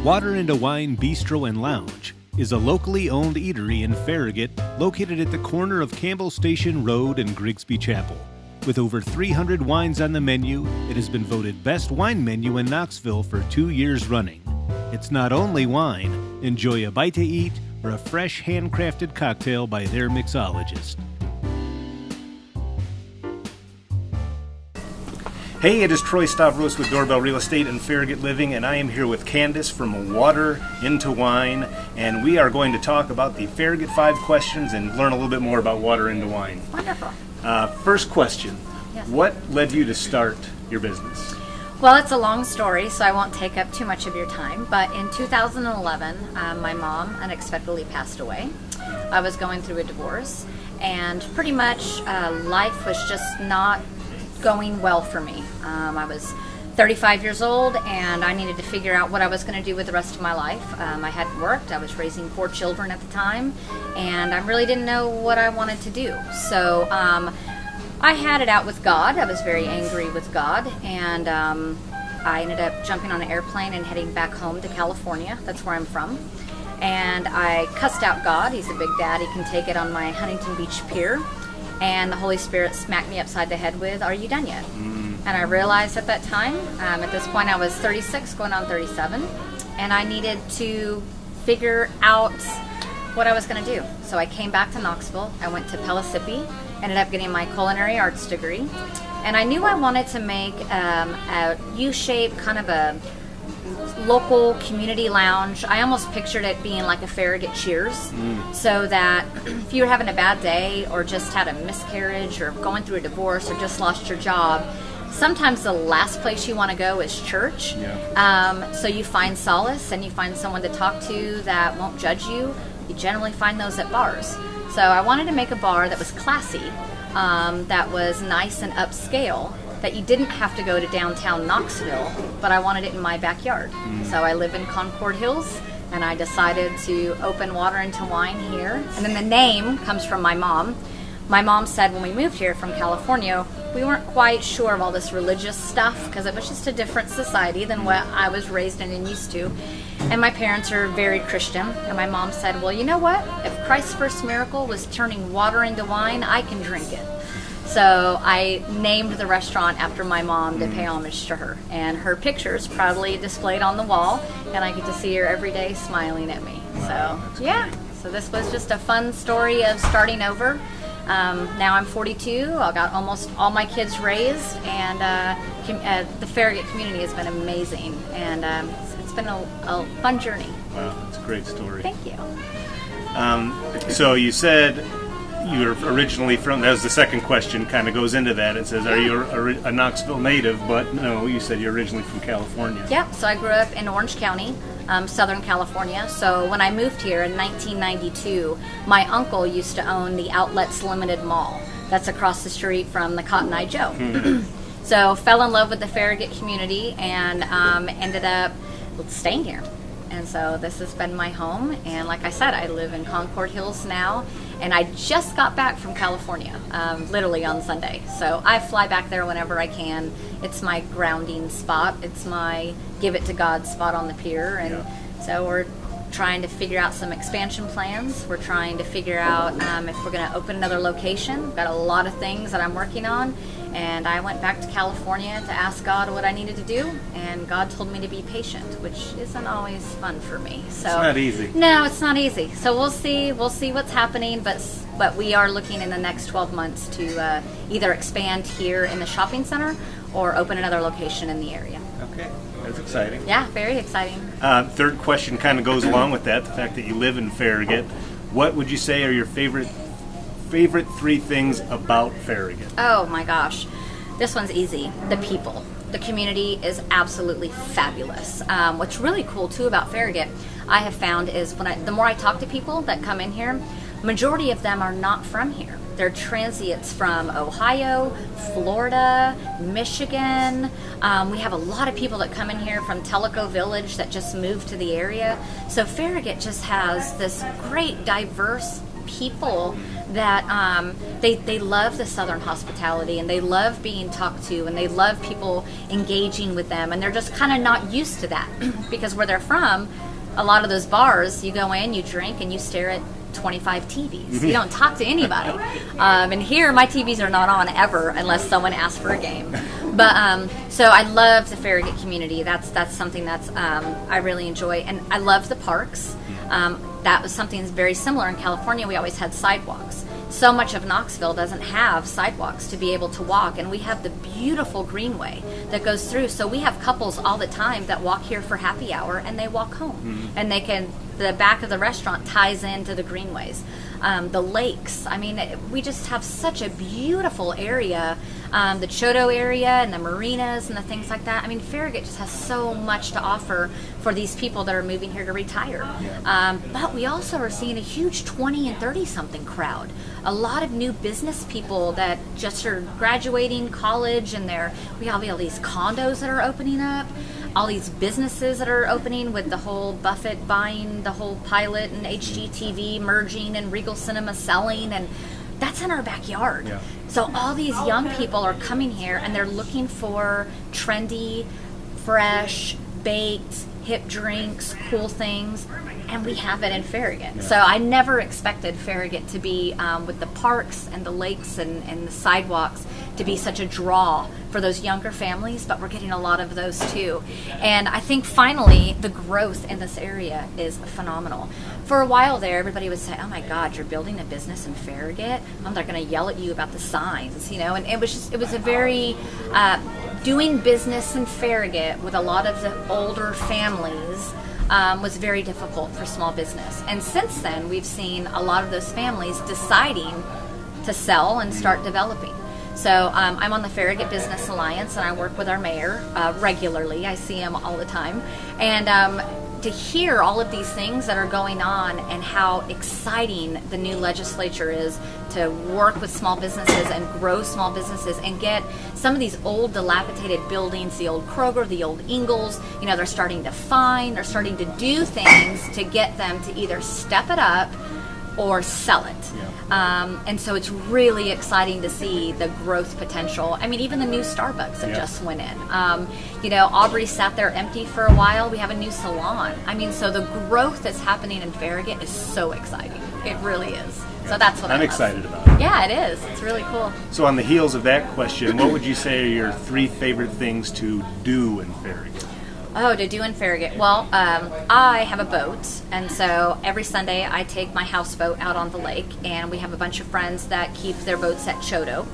Wine Bistro and Lounge is a locally owned eatery in Farragut located at the corner of Campbell Station Road and Grigsby Chapel. With over 300 wines on the menu, it has been voted best wine menu in Knoxville for 2 years running. It's not only wine. Enjoy a bite to eat or a fresh handcrafted cocktail by their mixologist. Hey, it is Troy Stavros with Doorbell Real Estate and Farragut Living, and I am here with Candace from Water into Wine, and we are going to talk about the Farragut 5 questions and learn a little bit more about Water into Wine. Wonderful. First question, Yes. What led you to start your business? Well, it's a long story, so I won't take up too much of your time, but in 2011, my mom unexpectedly passed away. I was going through a divorce, and pretty much life was just not going well for me. I was 35 years old and I needed to figure out what I was going to do with the rest of my life. I hadn't worked. I was raising 4 children at the time and I really didn't know what I wanted to do. So I had it out with God. I was very angry with God and I ended up jumping on an airplane and heading back home to California. That's where I'm from. And I cussed out God. He's a big daddy, can take it, on my Huntington Beach pier. And the Holy Spirit smacked me upside the head with, "Are you done yet?" And I realized at that time, at this point I was 36 going on 37, and I needed to figure out what I was going to do. So I came back to Knoxville. I went to Pellissippi, ended up getting my culinary arts degree, and I knew I wanted to make a U-shaped kind of a local community lounge. I almost pictured it being like a Farragut Cheers, so that if you were having a bad day or just had a miscarriage or going through a divorce or just lost your job, sometimes the last place you want to go is church. So you find solace and you find someone to talk to that won't judge you. You generally find those at bars. So I wanted to make a bar that was classy, that was nice and upscale, that you didn't have to go to downtown Knoxville, but I wanted it in my backyard. So I live in Concord Hills, and I decided to open Water into Wine here. And then the name comes from my mom. My mom said when we moved here from California, we weren't quite sure of all this religious stuff because it was just a different society than what I was raised in and used to. And my parents are very Christian, and my mom said, well, you know what? If Christ's first miracle was turning water into wine, I can drink it. So I named the restaurant after my mom to pay homage to her. And her picture's proudly displayed on the wall, and I get to see her every day smiling at me. Wow, So, yeah. So this was just a fun story of starting over. Now I'm 42. I got almost all my kids raised, and the Farragut community has been amazing. And it's been a fun journey. Wow, that's a great story. Thank you. So you said you're originally from, that was the second question, kind of goes into that. It says, are you a Knoxville native? But no, you said you're originally from California. Yeah, so I grew up in Orange County, Southern California. So when I moved here in 1992, my uncle used to own the Outlets Limited Mall. That's across the street from the Cotton Eye Joe. So fell in love with the Farragut community and ended up staying here. And so this has been my home. And like I said, I live in Concord Hills now. And I just got back from California, literally on Sunday. So I fly back there whenever I can. It's my grounding spot. It's my give it to God spot on the pier. And so we're trying to figure out some expansion plans. We're trying to figure out if we're going to open another location. Got a lot of things that I'm working on. And I went back to California to ask God what I needed to do, and God told me to be patient, which isn't always fun for me. So it's not easy. No, it's not easy. So we'll see what's happening, but we are looking in the next 12 months to either expand here in the shopping center or open another location in the area. Okay, that's exciting. Yeah, very exciting. Third question kind of goes along with that, the fact that you live in Farragut. What would you say are your favorite 3 things about Farragut? Oh my gosh, this one's easy. The people. The community is absolutely fabulous. What's really cool too about Farragut, I have found, is the more I talk to people that come in here, majority of them are not from here. They're transients from Ohio, Florida, Michigan. We have a lot of people that come in here from Tellico Village that just moved to the area. So Farragut just has this great diverse people that they love the Southern hospitality, and they love being talked to, and they love people engaging with them, and they're just kind of not used to that because where they're from, a lot of those bars, you go in, you drink, and you stare at 25 TVs. You don't talk to anybody. And here, my TVs are not on ever unless someone asks for a game. But so I love the Farragut community. That's something that's I really enjoy, and I love the parks. That was something that's very similar in California. We always had sidewalks. So much of Knoxville doesn't have sidewalks to be able to walk, and we have the beautiful greenway that goes through. So we have couples all the time that walk here for happy hour, and they walk home, and they can. The back of the restaurant ties into the greenways. The lakes. I mean, we just have such a beautiful area. The Chodo area and the marinas and the things like that. I mean, Farragut just has so much to offer for these people that are moving here to retire. But we also are seeing a huge 20 and 30-something crowd. A lot of new business people that just are graduating college, and we have all these condos that are opening up. All these businesses that are opening with the whole Buffett buying the whole Pilot and HGTV merging and Regal Cinema selling, and that's in our backyard. Yeah. So all these young people are coming here, and they're looking for trendy, fresh, baked, hip drinks, cool things, and we have it in Farragut. Yeah. So I never expected Farragut to be, with the parks and the lakes and the sidewalks, to be such a draw for those younger families, but we're getting a lot of those too. And I think finally the growth in this area is phenomenal. For a while there, everybody would say, oh my God, you're building a business in Farragut? They're going to yell at you about the signs, and it was a very, doing business in Farragut with a lot of the older families was very difficult for small business. And since then, we've seen a lot of those families deciding to sell and start developing. So I'm on the Farragut Business Alliance, and I work with our mayor regularly. I see him all the time. And to hear all of these things that are going on and how exciting the new legislature is to work with small businesses and grow small businesses and get some of these old dilapidated buildings, the old Kroger, the old Ingalls, they're starting to do things to get them to either step it up or sell it. Yeah. And so it's really exciting to see the growth potential. I mean, even the new Starbucks that just went in. Aubrey sat there empty for a while. We have a new salon. I mean, so the growth that's happening in Farragut is so exciting. It really is. Yeah. So that's what I'm excited about it. Yeah, it is. It's really cool. So on the heels of that question, what would you say are your 3 favorite things to do in Farragut? Oh, to do in Farragut. Well, I have a boat, and so every Sunday I take my houseboat out on the lake, and we have a bunch of friends that keep their boats at Chodo.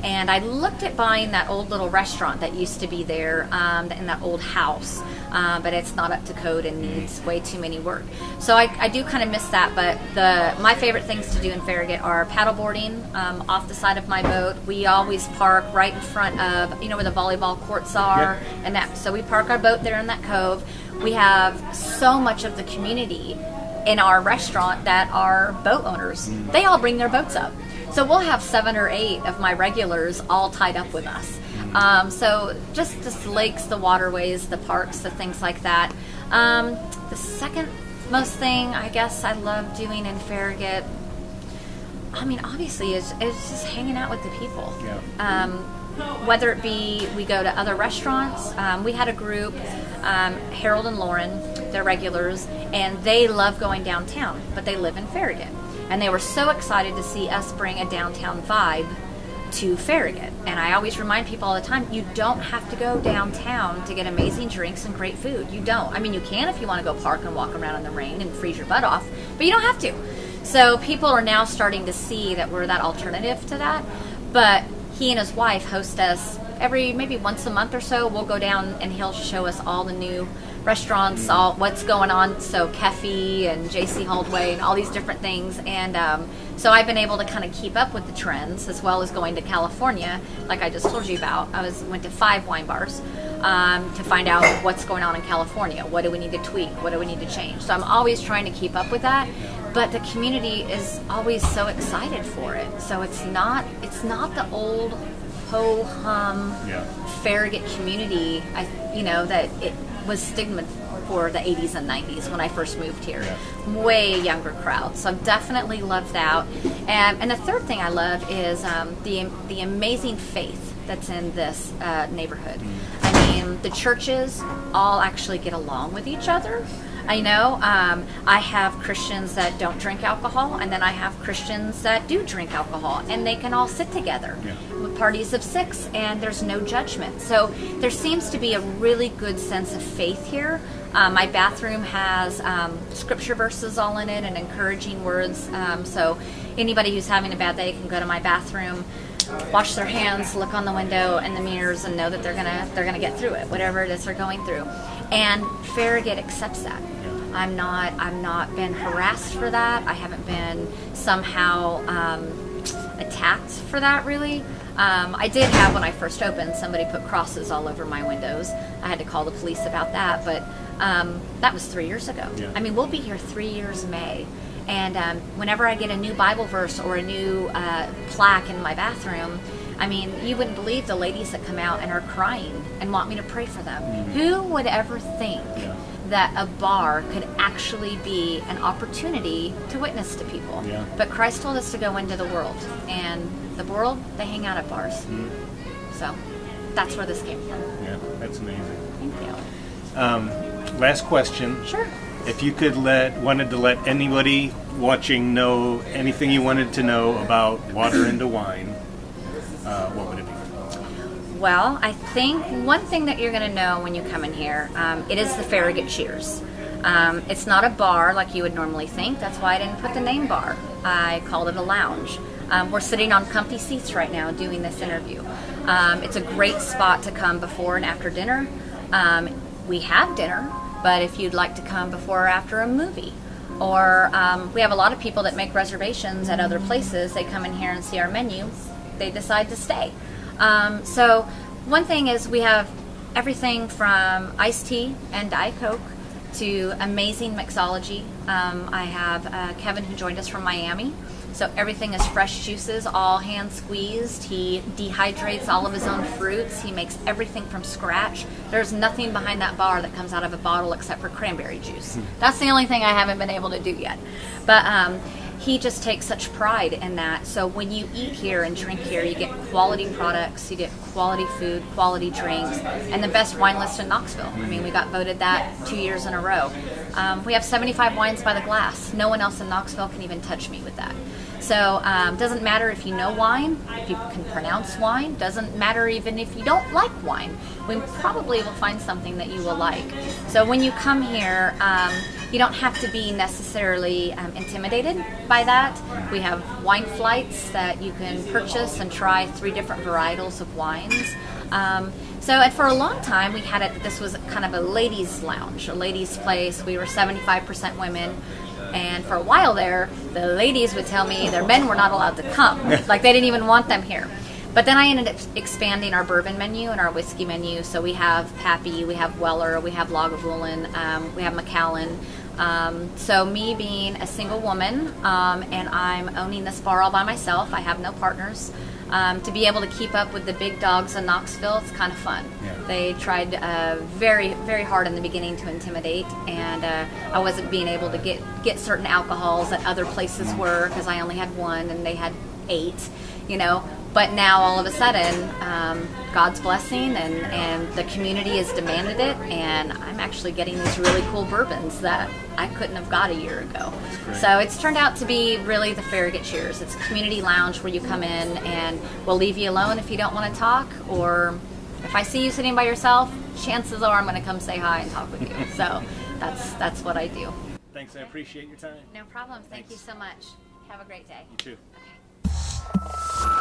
And I looked at buying that old little restaurant that used to be there in that old house, but it's not up to code and needs way too many work. So I do kind of miss that, but my favorite things to do in Farragut are paddleboarding off the side of my boat. We always park right in front of, where the volleyball courts are, and that. So we park our boat there in that cove. We have so much of the community in our restaurant that are boat owners. They all bring their boats up. So we'll have 7 or 8 of my regulars all tied up with us. So just the lakes, the waterways, the parks, the things like that. The second most thing I guess I love doing in Farragut, I mean, obviously, is just hanging out with the people. Yeah. Whether it be we go to other restaurants. We had a group, Harold and Lauren, they're regulars, and they love going downtown, but they live in Farragut. And they were so excited to see us bring a downtown vibe to Farragut. And I always remind people all the time, you don't have to go downtown to get amazing drinks and great food. You don't. I mean, you can if you want to go park and walk around in the rain and freeze your butt off, but you don't have to. So people are now starting to see that we're that alternative to that. But he and his wife host us maybe once a month or so. We'll go down and he'll show us all the new restaurants, all what's going on. So Cabi and JC Holdway and all these different things. And so I've been able to kind of keep up with the trends, as well as going to California, like I just told you about. Went to 5 wine bars to find out what's going on in California. What do we need to tweak? What do we need to change? So I'm always trying to keep up with that. But the community is always so excited for it. So it's not the old ho-hum Farragut community, that it was stigmatized for the 80s and 90s when I first moved here. Yeah. Way younger crowd. So I've definitely loved that. And the third thing I love is the amazing faith that's in this neighborhood. I mean, the churches all actually get along with each other. I know I have Christians that don't drink alcohol, and then I have Christians that do drink alcohol, and they can all sit together with parties of 6, and there's no judgment. So there seems to be a really good sense of faith here. My bathroom has scripture verses all in it and encouraging words. So anybody who's having a bad day can go to my bathroom, wash their hands, look on the window and the mirrors, and know that they're gonna get through it, whatever it is they're going through. And Farragut accepts that. I'm not been harassed for that. I haven't been somehow attacked for that, really. I did have, when I first opened, somebody put crosses all over my windows. I had to call the police about that, but that was 3 years ago. Yeah. I mean, we'll be here 3 years in May. And whenever I get a new Bible verse or a new plaque in my bathroom, I mean, you wouldn't believe the ladies that come out and are crying and want me to pray for them. Who would ever think that a bar could actually be an opportunity to witness to people? Yeah. But Christ told us to go into the world, and the world, they hang out at bars. So that's where this came from. Yeah, that's amazing. Thank you. Last question. Sure. If you wanted to let anybody watching know anything you wanted to know about water into wine, what would it be? Well, I think one thing that you're going to know when you come in here, it is the Farragut Cheers. It's not a bar like you would normally think. That's why I didn't put the name bar. I called it a lounge. We're sitting on comfy seats right now doing this interview. It's a great spot to come before and after dinner. We have dinner, but if you'd like to come before or after a movie, or we have a lot of people that make reservations at other places. They come in here and see our menu. They decide to stay. So one thing is we have everything from iced tea and Diet Coke to amazing mixology. I have Kevin, who joined us from Miami. So everything is fresh juices, all hand squeezed. He dehydrates all of his own fruits. He makes everything from scratch. There's nothing behind that bar that comes out of a bottle except for cranberry juice. That's the only thing I haven't been able to do yet. But he just takes such pride in that. So when you eat here and drink here, you get quality products, you get quality food, quality drinks, and the best wine list in Knoxville. I mean, we got voted that 2 years in a row. We have 75 wines by the glass. No one else in Knoxville can even touch me with that. So doesn't matter if you know wine, if you can pronounce wine, doesn't matter even if you don't like wine. We probably will find something that you will like. So when you come here, you don't have to be necessarily intimidated by that. We have wine flights that you can purchase and try 3 different varietals of wines. And for a long time, we had it. This was kind of a ladies' lounge, a ladies' place. We were 75% women. And for a while there, the ladies would tell me their men were not allowed to come. Like they didn't even want them here. But then I ended up expanding our bourbon menu and our whiskey menu. So we have Cabi, we have Weller, we have Lagavulin, we have Macallan. So me being a single woman, and I'm owning this bar all by myself, I have no partners. To be able to keep up with the big dogs in Knoxville, it's kind of fun. Yeah. They tried very, very hard in the beginning to intimidate, and I wasn't being able to get certain alcohols that other places were because I only had 1 and they had 8, you know. But now all of a sudden, God's blessing and the community has demanded it, and I'm actually getting these really cool bourbons that I couldn't have got a year ago. So it's turned out to be really the Farragut Cheers. It's a community lounge where you come in and we'll leave you alone if you don't want to talk, or if I see you sitting by yourself, chances are I'm going to come say hi and talk with you. So that's what I do. Thanks, I appreciate your time. No problem. Thank you so much. Have a great day. You too. Okay.